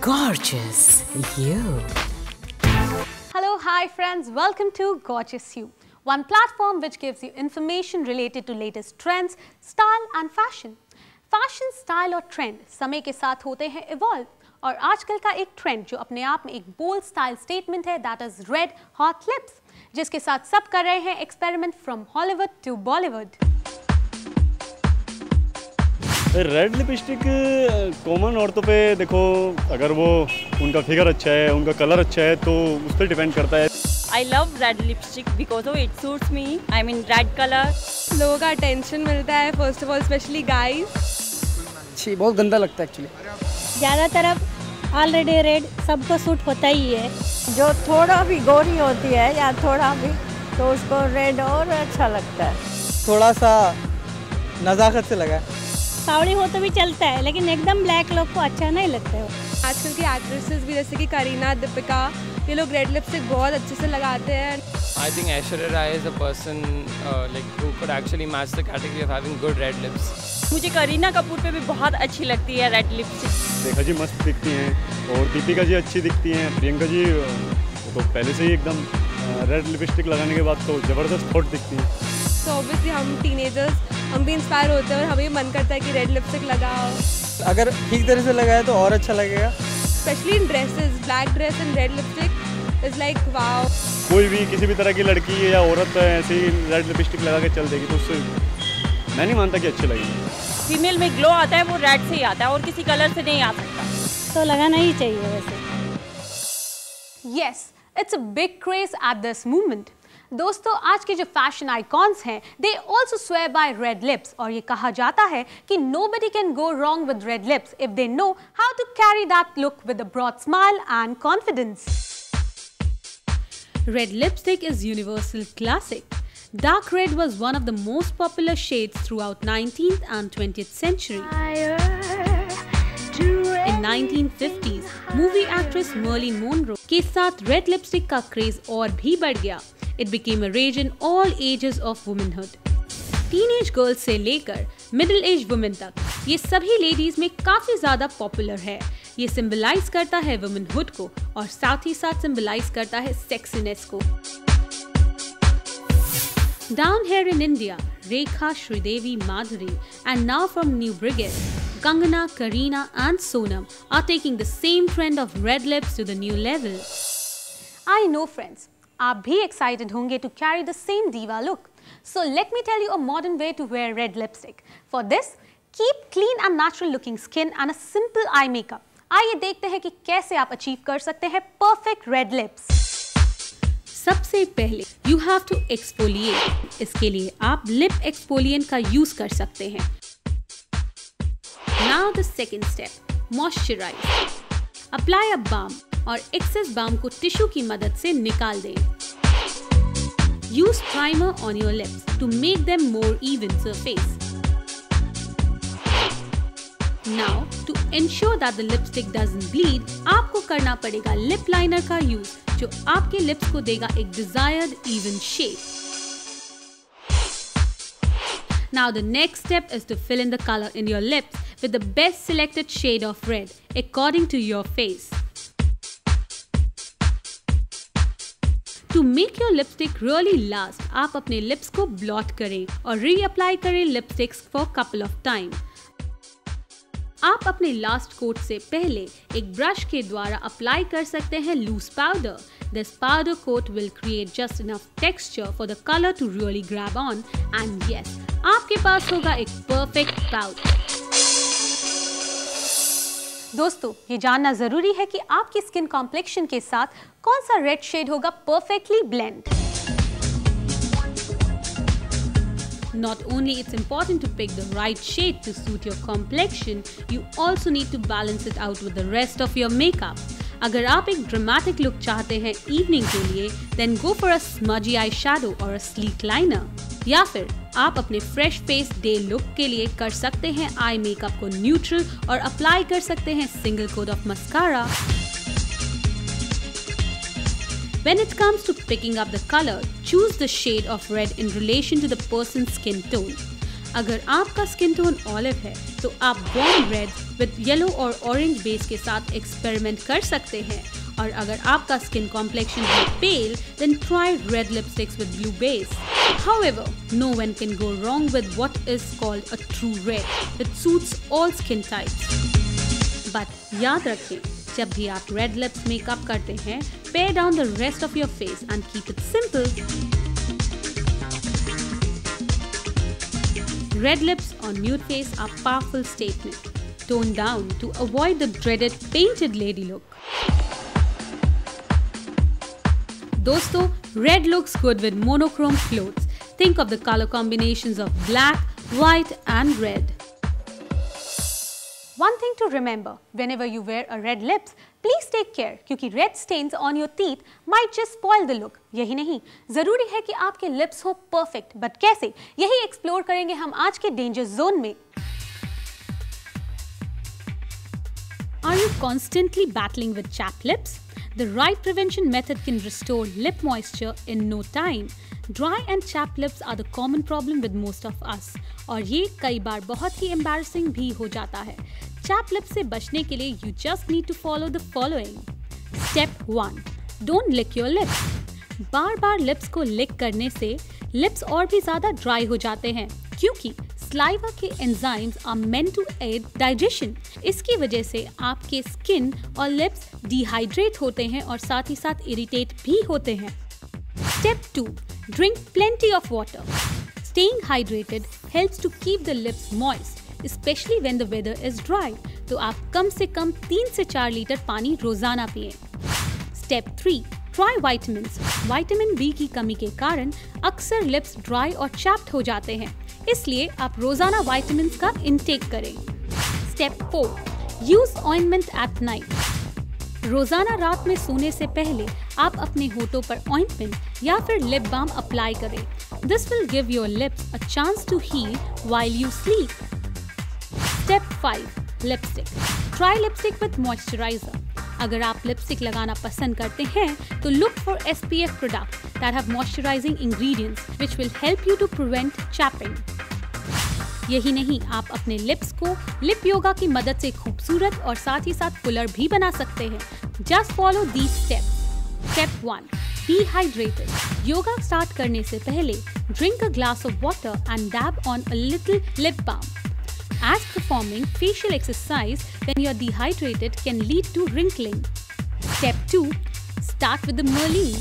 Gorgeous You. Hello, hi friends, welcome to Gorgeous You, one platform which gives you information related to latest trends, style and fashion. Fashion, style और trend समय के साथ होते हैं evolve और आजकल का एक ट्रेंड जो अपने आप में एक बोल्ड स्टाइल स्टेटमेंट है, that is red hot lips, जिसके साथ सब कर रहे हैं experiment from Hollywood to Bollywood. Red lipstick common औरतों पे देखो, अगर वो उनका फिगर अच्छा है, उनका कलर अच्छा है तो उस पर डिपेंड करता है। I love red lipstick because it suits me. I mean red color. लोगों का अटेंशन मिलता है, first of all specially guys. अच्छी, बहुत गंदा लगता है एक्चुअली। ज़्यादातर अब ऑलरेडी रेड सबको सूट होता ही है। जो थोड़ा भी गोरी होती है या थोड़ा भी, तो उसको रेड और अच्छा लगता है। थोड़ा सा नज़ाकत से लगा। सावड़ी हो तो भी चलता है, लेकिन एकदम ब्लैक लोग को अच्छा नहीं लगता है। आजकल की एक्ट्रेसेस भी जैसे कि करीना, दीपिका, ये लोग रेड लिपस्टिक बहुत अच्छे से लगाते हैं। I think Aishwarya Rai is a person who could actually match the category of having good red lips. मुझे करीना कपूर पे भी बहुत अच्छी लगती है रेड लिपस्टिक। रेखा जी मस्त दिखती हैं और दीपिका जी अच्छी दिखती हैं। प्रियंका जी तो पहले से ही एकदम रेड लिपस्टिक लगाने के बाद तो ज़बरदस्त हॉट दिखती हैं। तो ऑब्वियसली हम टीनेजर्स, हम भी इंस्पायर होते हैं और हमें मन करता है कि रेड लिपस्टिक लगाओ। अगर ठीक तरह से लगाए तो और अच्छा लगेगा। Specially in dresses, black dress and red lipstick is like wow. कोई भी किसी भी तरह की लड़की या औरत ऐसे ही रेड लिपस्टिक लगा के चल देगी तो उससे मैं नहीं मानता कि अच्छी लगेगी। फीमेल में ग्लो आता है वो रेड से ही आता है और किसी कलर से नहीं आ सकता। तो लगाना ही चाहिए वैसे। Yes, it's a big craze at this moment. दोस्तों, आज के जो फैशन आइकॉन्स हैं, they also swear by red lips और ये कहा जाता है कि nobody can go wrong with red lips if they know how to carry that look with a broad smile and confidence. Red lipstick is universal classic. Dark red was one of the most popular shades throughout 19th and 20th century. In 1950s, movie actress Marilyn Monroe के साथ red lipstick का craze और भी बढ़ गया। It became a rage in all ages of womanhood. Teenage girls से लेकर middle age women तक ये सभी लेडीज में काफी ज्यादा पॉपुलर है। ये सिंबलाइज करता है वुमेनहुड को और साथ ही साथ सिंबलाइज करता है सेक्सीनेस को। Down here in India, Rekha, Sridevi, Madhuri, and now from New Brigade, Kangana, Kareena, and Sonam are taking the same trend of red lips to the new level. I know friends, आप भी excited होंगे to carry the same diva look. So let me tell you a modern way to wear red lipstick. For this, keep clean and natural looking skin and a simple eye makeup. आइए देखते हैं कि कैसे आप achieve कर सकते हैं perfect red lips. सबसे पहले you have to exfoliate. इसके लिए आप lip exfoliant का यूज कर सकते हैं। Now the second step, moisturize. Apply a balm और excess balm को टिश्यू की मदद से निकाल दें। Use primer on your lips to make them more even surface. Now, to ensure that the lipstick doesn't bleed, आपको करना पड़ेगा lip liner का यूज जो आपके lips को देगा एक desired even shape. Now the next step is to fill in the color in your lips with the best selected shade of red according to your face. To make your lipstick really last, आप अपने lips को blot करें और reapply करें lipsticks for couple of time. आप अपने last coat से पहले एक ब्रश के द्वारा अप्लाई कर सकते हैं loose powder. This powder coat will create just enough texture for the color to really grab on, and yes, आपके पास होगा एक perfect powder. दोस्तों, ये जानना जरूरी है कि आपकी स्किन कॉम्प्लेक्शन के साथ कौन सा रेड शेड होगा perfectly blend. Not only it's important to pick the right shade to suit your complexion, you also need to balance it out with the rest of your makeup. अगर आप एक dramatic look चाहते हैं evening के लिए, then go for a smudgy eyeshadow or a sleek liner. या फिर आप अपने fresh face day look के लिए कर सकते हैं eye makeup को neutral और apply कर सकते हैं single coat of mascara. When it comes to picking up the color, choose the shade of red in relation to the person's skin tone. अगर आपका स्किन टोन ऑलिव है तो आप वार्म रेड विद येलो और orange base के साथ experiment कर सकते हैं। और अगर आपका स्किन कॉम्प्लेक्शन है पेल, then try red lipsticks with blue base. However, no one can go wrong with what is called a true red. It suits all skin types. But याद रखें, जब भी आप red lips मेकअप करते हैं, pare down the rest of your face and keep it simple. Red lips on nude face are powerful statement. Tone down to avoid the dreaded painted lady look. दोस्तों, red looks good with monochrome clothes. Think of the color combinations of black, white and red. One thing to remember, whenever you wear a red lips, please take care क्योंकि red stains on your teeth might just spoil the look. यही नहीं, जरूरी है कि आपके lips हो perfect, but कैसे? यही explore करेंगे हम आज के danger zone में। Are you constantly battling with chapped lips? The right prevention method can restore lip moisture in no time. Dry and chapped lips are the common problem with most of us. और ये कई बार बहुत ही embarrassing भी हो जाता है। Chapped lips से बचने के लिए you just need to follow the following. Step 1. Don't lick your lips. बार-बार lips को lick करने से lips और भी ज़्यादा dry हो जाते हैं क्योंकि saliva के enzymes are meant to aid digestion. इसकी वजह से आपके skin और lips dehydrate होते हैं और साथ ही साथ irritate भी होते हैं। Step 2. Drink plenty of water. Staying hydrated helps to keep the lips moist, especially when the weather is dry. तो आप कम से कम 3 से 4 लीटर पानी रोजाना पिएं। Step 3. Try vitamins. Vitamin B की कमी के कारण अक्सर lips dry और chapped हो जाते हैं, इसलिए आप रोजाना vitamins का intake करें। Step 4. Use ointment at night. रोजाना रात में सोने से पहले आप अपने होठों पर ointment या फिर lip balm अप्लाई करें। This will give your lips a chance to heal while you sleep. Step 5. Lipstick. Try lipstick with moisturizer. अगर आप लिपस्टिक लगाना पसंद करते हैं तो look for SPF products that have moisturizing ingredients which will help you to prevent chapping. यही नहीं, आप अपने लिप्स को लिप योगा की मदद से खूबसूरत और साथ ही साथ फुलर भी बना सकते हैं। Just follow these steps. Step 1. Be hydrated. Yoga start करने से पहले drink a glass of water and dab on a little lip balm. As performing facial exercise when you are dehydrated can lead to wrinkling. Step 2. Start with the Merlin.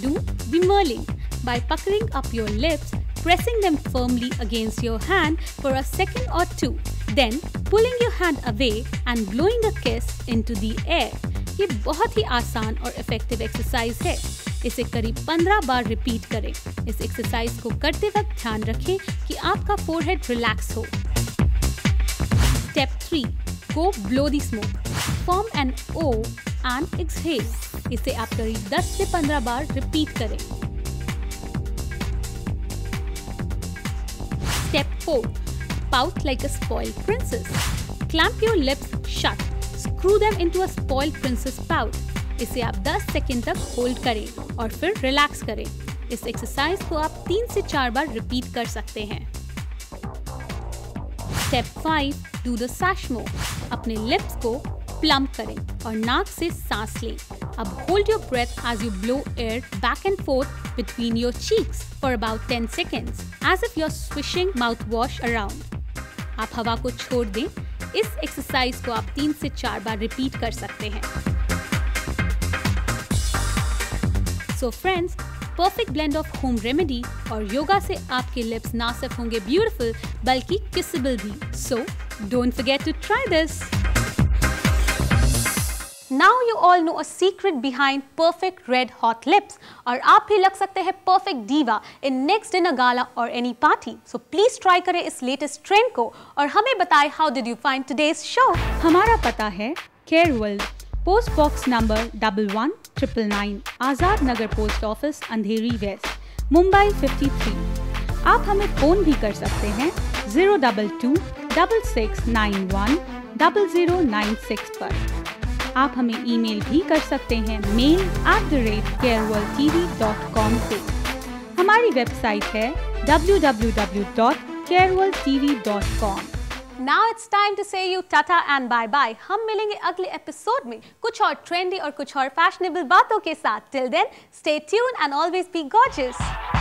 Do the Merlin by puckering up your lips, pressing them firmly against your hand for a second or two, then pulling your hand away and blowing a kiss into the air. ये बहुत ही आसान और effective exercise है। इसे करीब 15 बार repeat करें। इस exercise को करते वक्त ध्यान रखें कि आपका फोरहेड रिलैक्स हो। Step 3. Go blow the smoke. Form an O and exhale. इसे आप करीब 10 से 15 बार रिपीट करें। Step 4. Pout like a spoiled princess. Clamp your lips shut. Screw them into a spoiled princess pout. इसे आप 10 सेकंड तक hold करें और फिर रिलैक्स करें। इस एक्सरसाइज को आप 3 से 4 बार रिपीट कर सकते हैं। Step 5. Do the Sashmo. अपने लिप्स को प्लम्प करें और नाक से सांस लें। अब hold your breath as you blow air back and forth between your cheeks for about 10 seconds, as if you're swishing mouthwash around. आप हवा को छोड़ दें। इस एक्सरसाइज को आप 3 से 4 बार रिपीट कर सकते हैं। So friends, perfect blend of home remedy और योगा से आपके लिप्स ना सिर्फ होंगे ब्यूटीफुल बल्कि किसेबल भी। So don't forget to try this. Now you all know a secret behind perfect red hot lips और आप भी लग सकते हैं perfect diva in next dinner gala or any party. So please try करें इस latest trend को और हमें बताएं how did you find today's show? हमारा पता है care world, post box number 1199, Azad Nagar post office, अंधेरी वेस्ट, मुंबई 53। आप हमें फ़ोन भी कर सकते हैं 022 6691 0096 पर। आप हमें ईमेल भी कर सकते हैं mail@careworldtv.com पे। हमारी वेबसाइट है www.careworldtv.com। Now it's time to say you tata and bye bye. हम मिलेंगे अगले एपिसोड में कुछ और ट्रेंडी और कुछ और फैशनेबल बातों के साथ. Till then, stay tuned and always be gorgeous.